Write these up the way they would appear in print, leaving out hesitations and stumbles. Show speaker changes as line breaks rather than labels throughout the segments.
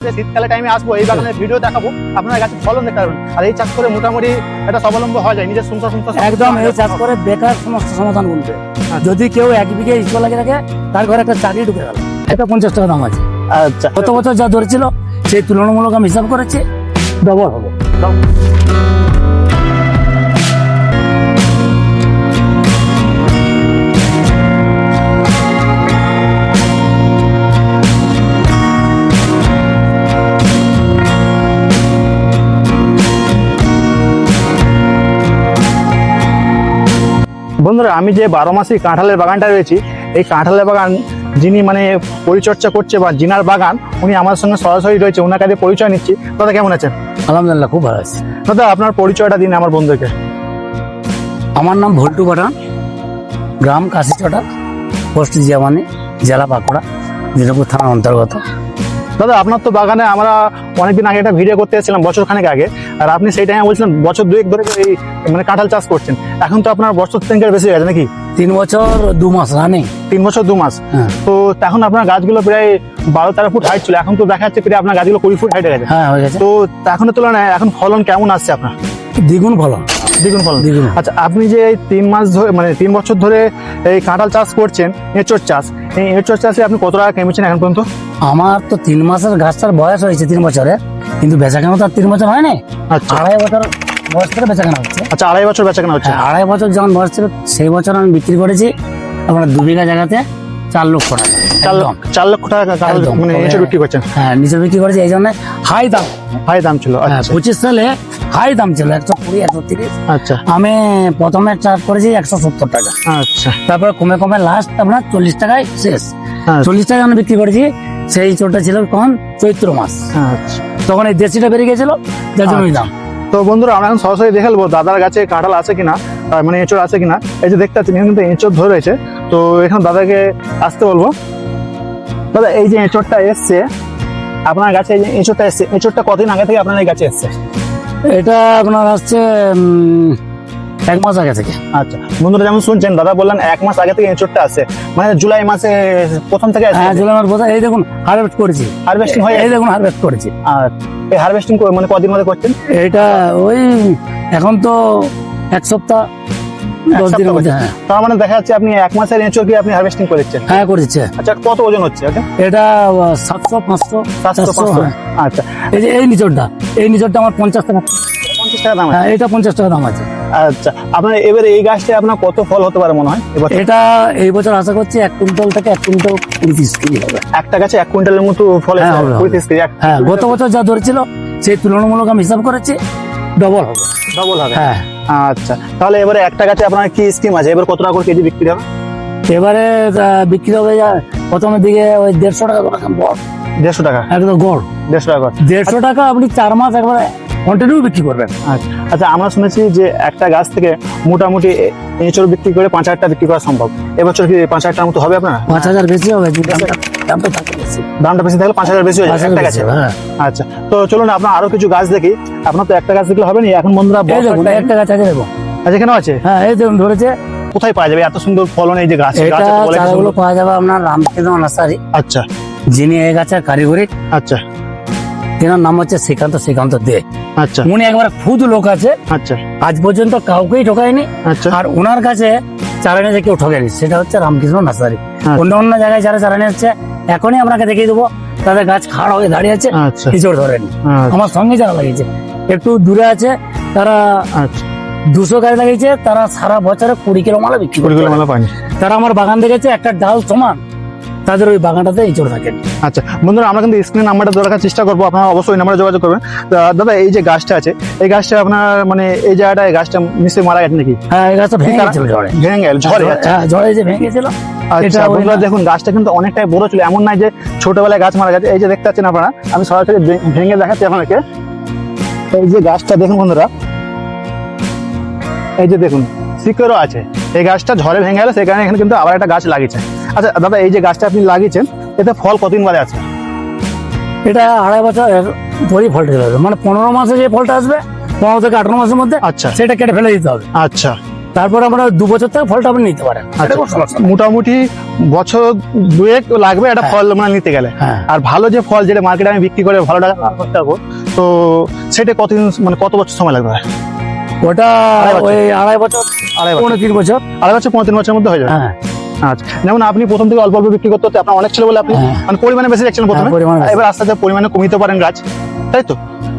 শীতকালে টাইমে আসবো, এই বাগানের ভিডিও দেখাবো, আপনার গাছে ফলন দেখতে পারবেন। আর এই চাষ করে মোটামুটি একটা স্বাবলম্ব হওয়া যায়, নিজের সংসার
একদম। এই চাষ করে বেকার সমস্যা সমাধান করবে। যদি কেউ 1 বিঘে স্কুল লাগিয়ে রাখে, তার ঘরে একটা চাকরি ঢুকে গেল। এটা 50 টাকা দাম আছে।
আচ্ছা,
গত বছর যা ধরেছিল সেই তুলনামূলক আমি হিসাব করেছি, ডবল হবে।
বন্ধুরা, আমি যে 12 মাসি কাঁঠালের বাগানটা রয়েছি, এই কাঁঠালের বাগান যিনি মানে পরিচর্যা করছে বা জিনার বাগান, উনি আমার সঙ্গে সরাসরি রয়েছে, ওনার কাছে পরিচয় নিচ্ছি। দাদা কেমন আছেন?
আলহামদুলিল্লাহ, খুব ভালো আছে।
দাদা আপনার পরিচয়টা দিন আমার বন্ধুকে।
আমার নাম ভল্টু পাঠান, গ্রাম কাশিচটা, পোস্ট জিয়ামানি, জেলা বাঁকুড়া, দিনাজপুর থানার অন্তর্গত।
দাদা আপনার তো বাগানে আমরা অনেকদিন আগে একটা ভিডিও করতে এসেছিলাম, বছর খানেক আগে, আর আপনি সেই টাইমে বলছিলেন বছর 2 ধরে এই মানে কাঁঠাল চাষ করছেন। এখন তো আপনার বছর 3 বেশি হয়ে গেছে নাকি?
3 বছর 2 মাস রানিং।
3 বছর 2 মাস। তো এখন আপনার গাছগুলো প্রায় 12-13 ফুট হাইট ছিল, এখন তো দেখা যাচ্ছে প্রায় আপনার গাছগুলো 20 ফুট হাইট হয়ে গেছে।
হ্যাঁ, হয়ে গেছে।
তো এখনের তুলনায় এখন ফলন কেমন আসছে আপনার?
দ্বিগুণ ফলন।
দ্বিগুণ ফলন। আচ্ছা, আপনি যে এই 3 মাস ধরে মানে 3 বছর ধরে এই কাঁঠাল চাষ করছেন, এঁচোড় চাষ, এই এঁচোড় চাষে আপনি কত টাকা কেমেছেন এখন পর্যন্ত?
আমার তো 3 মাসের গাছটার বয়স হয়েছে 3 বছরে, কিন্তু বেচাকেনা তো আর 3 বছর হয়নি।
আচ্ছা,
2.5 বছর বয়স থেকে বেচাকেনা হচ্ছে।
আচ্ছা, 2.5 বছর বেচাকেনা হচ্ছে।
2.5 বছর যখন বয়স ছিল, সেই বছর আমি বিক্রি করেছি আপনার 2 বিঘা জায়গাতে 4 লক্ষ টাকা।
4 লক্ষ টাকা কাঁঠাল মানে এঁচোড় বিক্রি করছেন?
হ্যাঁ, নিচে বিক্রি করেছি, এই জন্য হাই দাম।
হাই দাম ছিল। আচ্ছা,
25 সালে হাই দাম ছিল 120, 130।
আচ্ছা,
আমি প্রথমে চার্জ করেছি 170 টাকা,
আচ্ছা,
তারপরে কমে কমে লাস্ট আপনার 40 টাকায় শেষ। 40 টাকা আমি বিক্রি করেছি। সেই চোরটা ছিল কখন? চৈত্র মাস।
আচ্ছা,
তখন এই দেশিটা বেরিয়ে গেছিল, যার জন্য ওই দাম।
তো বন্ধুরা, আমরা এখন সরাসরি দেখে নেবো দাদার গাছে কাঁঠাল আছে কিনা, মানে এঁচোড় আছে কিনা। এই যে দেখতে পাচ্ছেন, এখানে কিন্তু এঁচোড় ধরে রয়েছে। তো এখানে দাদাকে আসতে বলবো। দাদা, এই যে এঁচোড়টা এসছে আপনার গাছে, এই যে এঁচোড়টা এসছে, এঁচোড়টা কতদিন আগে থেকে আপনার এই গাছে এসছে?
এটা আপনার আসছে 1 মাস আগে থেকে।
আচ্ছা বন্ধুরা, যেমন শুনছেন দাদা বললেন 1 মাস আগে থেকে এঁচোড়টা আসছে, মানে জুলাই মাসে প্রথম থেকে আসছে।
হ্যাঁ, জুলাই মাস বোঝা। এই দেখুন হারভেস্ট করেছি,
হারভেস্টিং হয়ে,
এই দেখুন হারভেস্ট করেছি।
আর এই হারভেস্টিং মানে কদিন মধ্যে করছেন?
এটা ওই এখন তো 1 সপ্তাহ 10 দিনের মধ্যে। হ্যাঁ,
তার মানে দেখা যাচ্ছে আপনি 1 মাসের এঁচোড় কি আপনি হারভেস্টিং করেছেন?
হ্যাঁ করেছে।
আচ্ছা, কত ওজন হচ্ছে এটা?
এটা 700, 500,
700, 500। আচ্ছা,
এই যে এই নিচরটা, এই নিচরটা আমার 50 টাকা।
50 টাকা দাম আছে?
হ্যাঁ, এটা 50 টাকা দাম আছে।
আচ্ছা, আপনার এবারে এই গাছটা আপনার কত ফল হতে পারে মনে হয় এবার?
এটা এই বছর আশা করছি 1 কুইন্টাল থেকে 1 কুইন্টাল 20 কেজি হবে।
একটা গাছে 1 কুইন্টালের মতো ফল
হ্যাঁ,
হবে,
হবে।
30 কেজি।
হ্যাঁ, গত বছর যা ধরেছিল সেই তুলনামূলক আমি হিসাব করেছি, ডবল হবে।
ডবল হবে।
হ্যাঁ।
আচ্ছা, তাহলে এবারে একটা গাছে আপনার কি স্কিম আছে, এবার কত টাকা করে কেজি বিক্রি হবে?
এবারে বিক্রি হবে প্রথমের দিকে ওই 150 টাকা করে গড়।
150 টাকা?
একদম গড়
150 টাকা করে।
150 টাকা আপনি 4 মাস একবারে কন্টিনিউ বিক্রি করবেন।
আচ্ছা, আমরা শুনেছি যে একটা গাছ থেকে মোটামুটি এঁচোড় বিক্রি করে 5,000 টাকা বিক্রি করা সম্ভব। এবছর কি 5,000 টাকার মতো হবে আপনার?
5,000 বেশি হবে, দামটা থাকে বেশি।
দামটা বেশি থাকলে 5,000 বেশি হয়ে যাবে একটা গাছে।
হ্যাঁ।
আচ্ছা, তো চলুন আপনার আরো কিছু গাছ দেখি। আপনার তো একটা গাছ দেখলে হবে না, এখন বন্ধুরা
এই দেখুন একটা গাছ আছে, দেখুন।
আচ্ছা, এখানেও আছে?
হ্যাঁ, এই দেখুন ধরেছে।
কোথায় পাওয়া যাবে এত সুন্দর ফলন এই যে গাছ?
এটা চারাগুলো পাওয়া যাবে আপনার রামকৃষ্ণ নার্সারি।
আচ্ছা,
যিনি এই গাছের কারিগরি,
আচ্ছা,
তেনার নাম হচ্ছে শ্রীকান্ত দে।
আচ্ছা,
উনি একবার খুদ লোক আছে,
আচ্ছা,
আজ পর্যন্ত কাউকেই ঠকায়নি।
আচ্ছা,
আর ওনার কাছে চারা নিয়ে কেউ ঠকেনি, সেটা হচ্ছে রামকৃষ্ণ নার্সারি। অন্য অন্য জায়গায় যারা চারা নিয়ে হচ্ছে, এখনই আপনাকে দেখিয়ে দেবো, তাদের গাছ খাড়া হয়ে দাঁড়িয়ে আছে,
আচ্ছা,
এঁচোড় ধরেনি। আমার সঙ্গে যারা লাগিয়েছে, একটু দূরে আছে তারা,
আচ্ছা,
200 গাছ লাগিয়েছে, তারা সারা বছরে 20 কিলো মালা বিক্রি করে। তারা আমার বাগান দেখেছে, একটা ডাল সমান, তাদের ওই বাগানটাতে এঁচোড় থাকে।
আচ্ছা বন্ধুরা, আমরা কিন্তু স্ক্রিন নাম্বারটা দেওয়ার রাখার চেষ্টা করবো, আপনারা অবশ্যই নাম্বারে যোগাযোগ করবেন। দাদা, এই যে গাছটা আছে, এই গাছটা আপনার মানে এই জায়গাটা, এই গাছটা নিশ্চয়ই মারা গেছে নাকি?
হ্যাঁ, এই গাছটা ভেঙে গেছিল ঝড়ে।
ভেঙে গেল ঝড়ে?
হ্যাঁ, ঝড়ে যে ভেঙে গেছিল।
আচ্ছা বন্ধুরা, দেখুন গাছটা কিন্তু অনেকটাই বড় ছিল, এমন নয় যে ছোটবেলায় গাছ মারা গেছে। এই যে দেখতে পাচ্ছেন আপনারা, আমি সরাসরি ভেঙে দেখাচ্ছি আপনাকে। এই যে গাছটা দেখুন বন্ধুরা, এই যে দেখুন শিকড়ও আছে। এই গাছটা ঝড়ে ভেঙে গেল, সেই কারণে এখানে কিন্তু আবার একটা গাছ লাগিয়েছে। আচ্ছা দাদা, এই যে গাছটা আপনি লাগিয়েছেন, এতে ফল কতদিন বাদে আছে?
এটা 2.5 বছর পরই ফলটা চলে আসবে, মানে 15 মাসে যে ফলটা আসবে, 15 থেকে 18 মাসের মধ্যে।
আচ্ছা,
সেটা কেটে ফেলে দিতে হবে।
আচ্ছা,
তারপর আমরা 2 বছর থেকে ফলটা আপনি নিতে পারেন। এটা কোনো সমস্যা নেই।
মোটামুটি বছর 2 লাগবে একটা
হ্যাঁ।
ফল মানে নিতে গেলে।
হ্যাঁ,
আর ভালো যে ফল যেটা মার্কেটে আমি বিক্রি করে ভালো টাকা করতে পারবো, তো সেটা কতদিন মানে কত বছর সময় লাগবে?
ওটা
আড়াই বছর।
ওই 2.5 বছর,
2.5 বছর,
3 বছর।
2.5 বছর 3 বছরের মধ্যে হয়ে যাবে।
হ্যাঁ,
আচ্ছা, যেমন আপনি প্রথম থেকে অল্প অল্প বিক্রি করতে হতে আপনার অনেক ছিল বলে আপনি
হ্যাঁ।
মানে পরিমাণে বেশি দেখছিলেন প্রথমে,
হ্যাঁ, পরিমাণে বেশি।
এবার আস্তে আস্তে পরিমাণে কমিতে পারেন গাছ, তাই তো?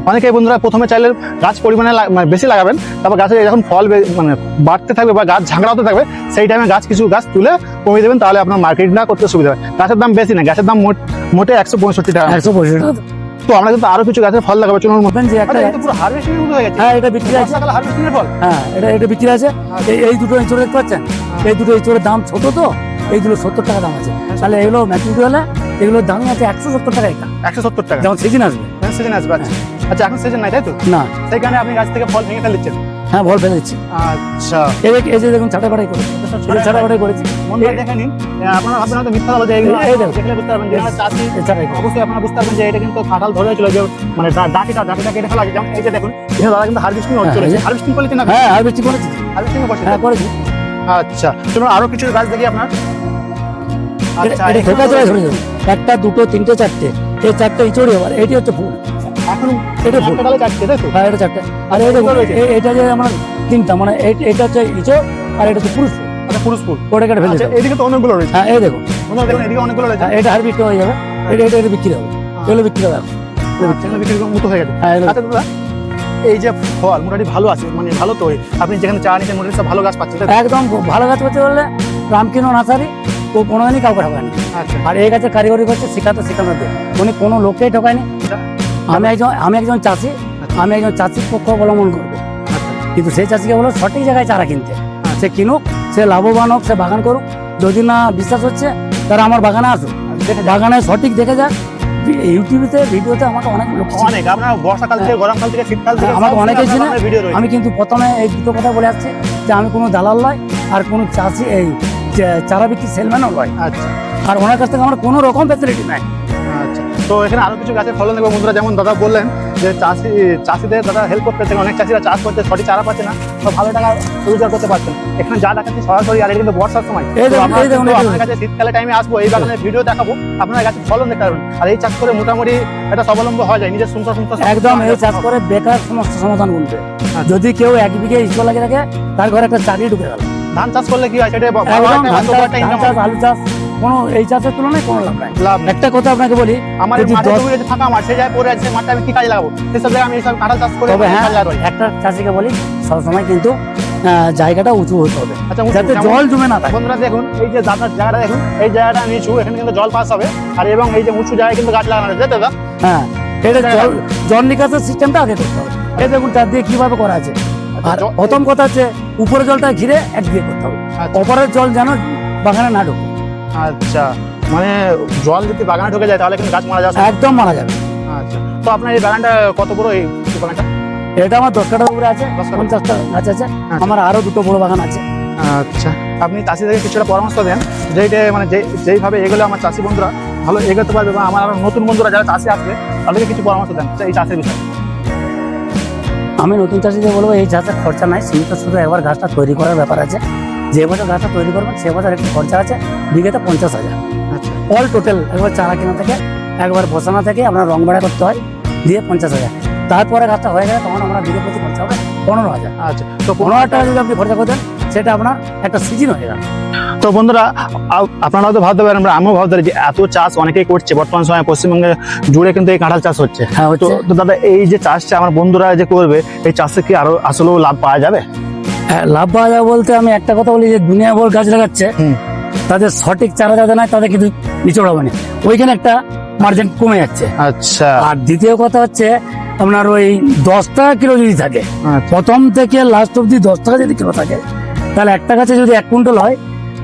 অনেকে বন্ধুরা প্রথমে চাইলে গাছ পরিমাণে মানে বেশি লাগাবেন, তারপর গাছের যখন ফল মানে বাড়তে থাকবে বা গাছ ঝাঁকড়া হতে থাকবে, সেই টাইমে কিছু গাছ তুলে কমিয়ে দেবেন, তাহলে আপনার মার্কেটিংটা করতে সুবিধা হয়। গাছের দাম বেশি না, গাছের দাম মোটে 165 টাকা।
165 টাকা।
তো আমরা কিন্তু আরো কিছু গাছের ফল লাগাবো চলুন।
বলবেন যে একটা,
আরে, এটা পুরো হারভেস্টিং এর মতো হয়ে গেছে।
হ্যাঁ এটা বিক্রি আছে।
বর্ষাকালে হারভেস্টিং এর ফল।
হ্যাঁ, এটা বিক্রি আছে। এই দুটো এঁচড় দেখতে পাচ্ছেন, এই দুটো এঁচড়ের দাম ছোট, তো এইগুলো 70 টাকা দাম আছে। তাহলে এগুলো ম্যাচুরিটি হলে এগুলোর দামই আছে 170 টাকা এটা,
170 টাকা।
যেমন সিজন আসবে।
সিজন আসবে। আচ্ছা আচ্ছা, এখন সিজন নাই তাই তো?
না,
সেই কারণে আপনি গাছ থেকে ফল ভেঙে ফেলছেন।
হ্যাঁ ভল ফেলে দিচ্ছি।
আচ্ছা,
এই যে দেখুন ছাটা বাড়াই করেছি, ছাটা বাড়াই করেছি।
বন্ধুরা দেখে নিন, আপনারা ভাববেন হয়তো মিথ্যা বলে যে এগুলো
এই দেখুন।
দেখলে বুঝতে পারবেন যে আমরা চাষি।
ছাটাই করি।
অবশ্যই আপনারা বুঝতে পারবেন যে এটা কিন্তু কাঁঠাল ধরে ছিল, যে মানে ডাটিটা কেটে ফেলা আছে। যেমন এই যে দেখুন, এখানে দাদা কিন্তু হারভেস্টিং
হ্যাঁ,
চলেছে।
এই যে।
হারভেস্টিং করলেন না?
হ্যাঁ হারভেস্টিং করেছি।
হারভেস্টিং করছেন?
হ্যাঁ করেছি।
আচ্ছা, চলুন আরো কিছু গাছ দেখি আপনার। আচ্ছা,
এটা
এখানে
ঠোকা চলে ধরে যাবে, 1টা 2টো 3টে 4টে, এই 4টে ইঁচড়ই আবার, এটি হচ্ছে ফুল।
এখন
এটা ফুল।
একটা ডালে চারটে, তাই তো?
হ্যাঁ এটা 4টে। আর এই দেখুন, এটা যে আমরা 3টা, মানে এটা হচ্ছে ইঁচড়, আর এটা হচ্ছে পুরুষ ফুল।
আচ্ছা, পুরুষ ফুল।
ওটা কেটে ফেলে
আচ্ছা,
দেবো।
এদিকে তো অনেকগুলো রয়েছে।
হ্যাঁ এই দেখুন,
বন্ধুরা দেখুন, এদিকে অনেকগুলো রয়েছে।
হ্যাঁ, এটা হারভেস্ট হয়ে যাবে। এটা বিক্রি হবে, এগুলো বিক্রি হবে।
এখানে বিক্রি করার মতো হয়ে গেছে।
হ্যাঁ, এগুলো-
আচ্ছা দাদা, এই যে ফল মোটামুটি ভালো আছে, মানে ভালো তো আপনি যেখানে চা নিচ্ছেন মোটামুটি সব ভালো গাছ পাচ্ছেন, তাই তো?
একদম ভালো গাছ করতে বললে রামকৃষ্ণ নার্সারি, ও কোনোদিনই কাউকে ঠকায়নি।
আচ্ছা,
আর এই গাছের কারিগরি করছে শেখানো দিয়ে, উনি কোনো লোককেই ঠকায়নি। আমি একজন চাষি, আমি একজন চাষির পক্ষ অবলম্বন করবো, কিন্তু সেই চাষিকে বলো সঠিক জায়গায় চারা কিনতে। সে কিনুক, সে লাভবান হোক, সে বাগান করুক। যদি না বিশ্বাস হচ্ছে তারা আমার বাগানে আসুক, বাগানে সঠিক দেখে যাক। ইউটিউবেতে ভিডিওতে আমাকে অনেক লোক চিনে।
অনেক আপনার বর্ষাকাল থেকে গরমকাল থেকে শীতকাল থেকে
আমাকে
সব
অনেকেই
সময়
চিনে।
আপনার ভিডিও রয়েছে।
আমি কিন্তু প্রথমে এই দুটো কথা বলে আসছি যে আমি কোনো দালাল নয়, আর কোনো চাষি এই চারা বিক্রি সেলম্যানও নয়,
আচ্ছা
আর ওনার কাছ থেকে আমার কোনো রকম ফ্যাসিলিটি নাই।
আচ্ছা, তো এখানে আরো কিছু গাছের ফলন দেখবো বন্ধুরা। যেমন দাদা বললেন যে চাষিদের দাদা হেল্প করতে চান, অনেক চাষিরা চাষ করতে সঠিক চারা পাচ্ছে না, তো ভালো টাকা রোজগার করতে পারছেন। এখানে যা দেখাচ্ছি সরাসরি, আর এটা কিন্তু বর্ষার সময়।
এই
তো
দেখুন,
আমরা
এই দেখুন,
কিন্তু
এই
আপনার
দেখুন।
কাছে শীতকালে টাইমে আসবো, এই বাগানের ভিডিও দেখাবো, আপনার গাছের ফলন দেখতে পারবেন। আর এই চাষ করে মোটামুটি একটা স্বাবলম্বী হওয়া যায়, নিজের সংসার
একদম এই চাষ করে বেকার সমস্ত সমাধান বলতে। যদি কেউ 1 বিঘে ইস্কো লাগিয়ে রাখে, তার ঘরে একটা চাকরি ঢুকে গেল।
ধান চাষ করলে কি হয় সেটা
একদম ধান চাষ, আলু চাষ, কোনো এই চাষের তুলনায় কোনো লাভ নাই।
লাভ নেই।
একটা কথা আপনাকে বলি,
আমার
যদি
মাঠে
10
জমি রয়েছে, ফাঁকা মাঠ, সেই জায়গায় পড়ে আছে, সেই মাঠটা আমি কি কাজে লাগাবো? সেসব জায়গায় আমি এইসব কাঁঠাল চাষ করে
তবে হ্যাঁ,
কাজে লাগাবো।
একটা চাষিকে বলি সবসময় কিন্তু জায়গাটা উঁচু হতে হবে,
আচ্ছা, উঁচু,
যাতে
যেমন-
জল জমে না থাকে।
বন্ধুরা দেখুন, এই যে দাদার জায়গাটা দেখুন, এই জায়গাটা নিচু, এখানে কিন্তু জল পাস হবে। আর এবং এই যে উঁচু জায়গায় কিন্তু গাছ লাগানো রয়েছে, তাই তো দাদা?
হ্যাঁ, এটা জল নিকাশের সিস্টেমটা আগে করতে হবে। এই দেখুন চারদিকে কিভাবে করা আছে। আর
জ-
প্রথম কথা হচ্ছে উপরে জলটা ঘিরে একদিকে করতে হবে,
আচ্ছা।
ওপরের জল যেন বাগানে না ঢুকে,
আচ্ছা, মানে জল যদি বাগানে ঢুকে যায় তাহলে কিন্তু গাছ মারা যাবে।
একদম মারা যাবে।
আচ্ছা, তো আপনার এই বাগানটা কত বড়? এই বাগানটা
এটা আমার 10 কাঠার উপরে আছে,
10 কাঠা।
50টা গাছ আছে। আমার আরো দুটো বড় বাগান আছে।
আচ্ছা, আপনি চাষিদেরকে কিছুটা পরামর্শ দেন যে এটা মানে যেইভাবে এগুলো আমার চাষি বন্ধুরা ভালো এগোতে পারবে, বা আমার আরো নতুন বন্ধুরা যারা চাষি আসবে তাদেরকে কিছু পরামর্শ দেন এই চাষের বিষয়ে।
আমি নতুন চাষিদের বলবো এই চাষের খরচা নাই, সীমিত শুধু একবার গাছটা তৈরি করার ব্যাপার আছে। যে বছর গাছটা তৈরি করবেন সে বছর একটু খরচা আছে, বিঘেতে 50,000।
আচ্ছা,
অল টোটাল একবার চারা কেনা থেকে, একবার বসানো থেকে আপনার রং ভাড়া করতে হয়, দিয়ে 50,000। তারপরে গাছটা হয়ে গেলে তখন আমরা বিঘে প্রতি খরচা হবে 15,000।
আচ্ছা, তো
15,000 টাকা যদি আপনি খরচা করতেন, সেটা আপনার একটা সিজন হয়ে গেল।
তো বন্ধুরা আপনারা হয়তো ভাবতে পারেন, আমিও ভাবতে পারি যে এত চাষ অনেকেই করছে বর্তমান সময়ে পশ্চিমবঙ্গে জুড়ে কিন্তু এই কাঁঠাল চাষ হচ্ছে।
হ্যাঁ
তো
হচ্ছে।
তো দাদা, এই যে চাষটা আমার বন্ধুরা যে করবে, এই চাষে কি আরো আসলেও লাভ পাওয়া যাবে?
হ্যাঁ, লাভ পাওয়া যাবে বলতে আমি একটা কথা বলি, যে দুনিয়া ভর গাছ লাগাচ্ছে,
হুম।
তাদের সঠিক চারা যাতে নাই তাদের কিন্তু নিচড় হবে না, ওইখানে একটা মার্জিন কমে যাচ্ছে।
আচ্ছা,
আর দ্বিতীয় কথা হচ্ছে আপনার ওই 10 টাকা কিলো যদি থাকে,
আচ্ছা,
প্রথম থেকে লাস্ট অব্দি 10 টাকা যদি কিলো থাকে, তাহলে একটা গাছে যদি 1 কুইন্টাল হয়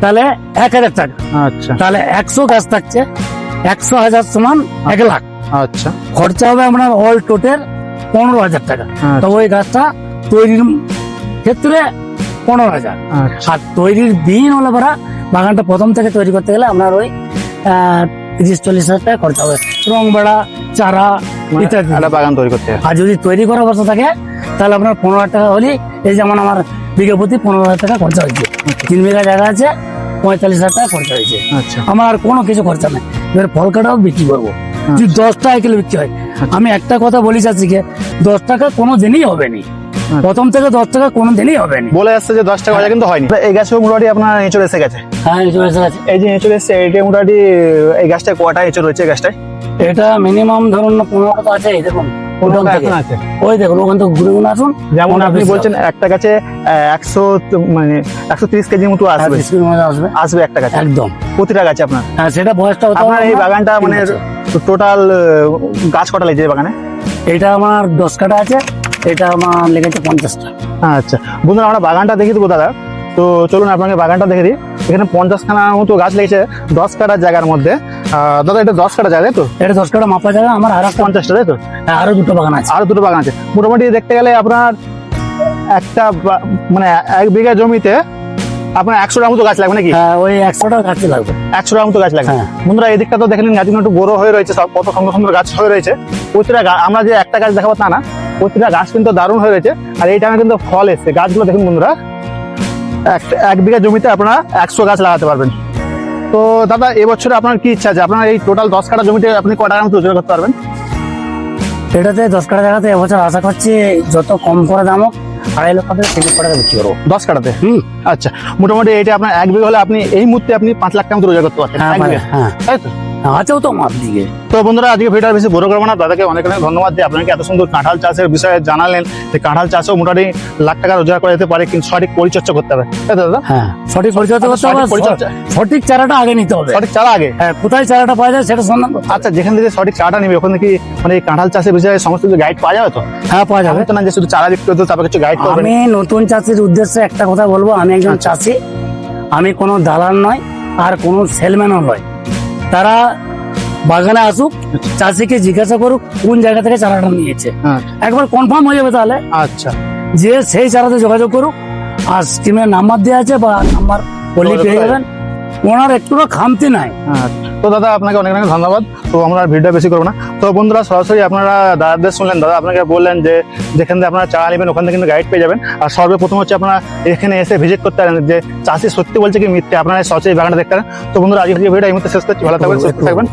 তাহলে 1000 টাকা।
আচ্ছা,
তাহলে 100 গাছ থাকছে, 100,000 সমান 1 লাখ।
আচ্ছা,
খরচা হবে আপনার অল টোটাল 15,000 টাকা। তো ওই গাছটা তৈরির ক্ষেত্রে 15,000।
আচ্ছা,
আর তৈরির দিন হলে পরা বাগানটা প্রথম থেকে তৈরি করতে গেলে আপনার ওই 30-40,000 টাকা খরচা হবে, রং বেড়া, চারা ইত্যাদি।
একটা বাগান তৈরি করতে হবে।
আর যদি তৈরি করা অবস্থা থাকে তাহলে আপনার 15,000 টাকা হলে, এই যেমন আমার বিঘা প্রতি 15,000 টাকা খরচা হয়েছে। 3 বিঘা জায়গা আছে, 45,000 টাকা খরচা হয়েছে।
আচ্ছা
আমার আর কোনো কিছু খরচা নেই, এবার ফল কাটাও বিক্রি করবো। যদি 10 টাকা কিলো বিক্রি হয়, আমি একটা কথা বলি চাষিকে, 10 টাকা কোনো দিনই হবে না, প্রথম থেকে 10 টাকা কোনো দিনই হবে না।
বলে আসছে যে 10 টাকা বাজার, কিন্তু হয়নি। এই গাছেও মোটামুটি আপনার এঁচড় এসে গেছে।
হ্যাঁ, এই চলে এসেছে।
এই যে এঁচড় এসছে, এটা মোটামুটি এই গাছটায় কটা এঁচড় রয়েছে এই গাছটায়?
এটা মিনিমাম ধরুন 15টা তো আছে, এই দেখুন ওখান থেকে।
এখন আছে
ওই দেখুন ওখান থেকে ঘুরে ঘুরে আসুন।
যেমন আপনি
15
বলছেন একটা গাছে 100 মানে 130 কেজির মতো আসবে,
বিস্কুটের মধ্যে আসবে
আসবে একটা গাছে,
একদম।
প্রতিটা গাছে আপনার।
হ্যাঁ, সেটা বয়সটা হতে
আপনার
হবে
এই
না।
বাগানটা মানে টোটাল গাছ কটা লেগেছে এই বাগানে?
এটা আমার 10 কাটা আছে, এটা আমার লেগেছে 50টা।
আচ্ছা বন্ধুরা, আমরা বাগানটা দেখে দেবো দাদা, তো চলুন আপনাকে বাগানটা দেখে দিই। এখানে 50 খানার মতো গাছ লেগেছে 10 কাটার জায়গার মধ্যে। দাদা এটা 10 কাটা জায়গা তাই তো?
এটা 10 কাটা মাপা জায়গা, আমার আর একটা
50টা তাই তো?
আরো দুটো বাগান আছে।
আরো দুটো বাগান আছে। মোটামুটি দেখতে গেলে আপনার একটা মানে 1 বিঘা জমিতে আপনার 100টার মতো গাছ লাগবে নাকি?
হ্যাঁ, ওই 100টা গাছ লাগবে।
100টার মতো গাছ লাগবে।
হ্যাঁ।
বন্ধুরা এই দিকটা তো দেখলেন গাছগুলো একটু বড় হয়ে রয়েছে, সব কত সুন্দর সুন্দর গাছ হয়ে রয়েছে। প্রতিটা আমরা যে একটা গাছ দেখাবো তা না, প্রতিটা গাছ কিন্তু দারুণ হয়ে রয়েছে। আর এই টাইমে কিন্তু ফল এসছে, গাছগুলো দেখুন বন্ধুরা, 1 বিঘা জমিতে আপনারা 100 গাছ লাগাতে পারবেন। তো দাদা এবছরে আপনার কি ইচ্ছা আছে, আপনার এই টোটাল 10 কাটা জমিতে আপনি কত টাকার মতো রোজগার করতে পারবেন?
এটাতে 10 কাটা জায়গাতে এবছর আশা করছি যত কম করে দাম হোক 2.5 লক্ষ থেকে 3 লক্ষ টাকা বিক্রি করবো।
10 কাটাতে?
হুম।
আচ্ছা, মোটামুটি এটা আপনার 1 বিঘা হলে আপনি এই মুহূর্তে আপনি 5 লাখ টাকা মতো রোজগার করতে পারছেন।
হ্যাঁ,
1 বিঘা,
হ্যাঁ,
তাই তো?
আছেও তো আমার দিকে।
তো বন্ধুরা আজকে ভিডিওটা বেশি বড় করবো না, দাদাকে অনেক অনেক ধন্যবাদ যে আপনাকে এত সুন্দর কাঁঠাল চাষের বিষয়ে জানালেন। যে কাঁঠাল চাষও মোটামুটি লাখ টাকা রোজগার করা যেতে পারে, কিন্তু সঠিক পরিচর্যা করতে হবে, তাই তো দাদা?
হ্যাঁ, সঠিক পরিচর্যা করতে হবে,
সঠিক পরিচর্যা।
সঠিক চারাটা আগে নিতে হবে।
সঠিক চারা আগে।
হ্যাঁ, কোথায় চারাটা পাওয়া যায় সেটা সন্ধান করতে হবে।
আচ্ছা, যেখান থেকে সঠিক চারাটা নিবে ওখানে কি মানে এই কাঁঠাল চাষের বিষয়ে সমস্ত কিছু গাইড পাওয়া যাবে তো?
হ্যাঁ, পাওয়া যাবে।
এমন তো না যে শুধু চারা বিক্রি হতো তারপর কিছু গাইড করবেন?
আমি নতুন চাষির উদ্দেশ্যে একটা কথা বলবো, আমি একজন
আচ্ছা।
চাষি, আমি কোনো দালাল নয় আর কোনো সেলম্যানও নয়। তারা বাগানে আসুক, চাষিকে জিজ্ঞাসা করুক কোন জায়গা থেকে চারাটা নিয়েছে,
হ্যাঁ।
একবার কনফার্ম হয়ে যাবে তাহলে
আচ্ছা,
যে সেই চারাতে যোগাযোগ করুক। আর স্কিমের নাম্বার দেওয়া আছে বা নাম্বার বললে
যোগাযোগ
পেয়ে
করে
যাবেন, ওনার একটু খামতি নাই।
আচ্ছা। তো দাদা আপনাকে অনেক অনেক ধন্যবাদ। তো আমরা আর ভিডিও বেশি করবো না। তো বন্ধুরা সরাসরি আপনারা দাদাদের শুনলেন, দাদা আপনাকে বললেন যে যেখান থেকে আপনারা চারা নেবেন ওখান থেকে কিন্তু গাইড পেয়ে যাবেন। আর সর্বপ্রথম হচ্ছে আপনারা এখানে এসে ভিজিট করতে পারেন যে চাষি সত্যি বলছে কি মিথ্যে, আপনারা সরাসরি বাগানটা দেখতে পারেন। তো বন্ধুরা আজকে ভিডিওটা এই মুহূর্তে শেষ করছি, ভালো থাকবেন, সুস্থ থাকবেন।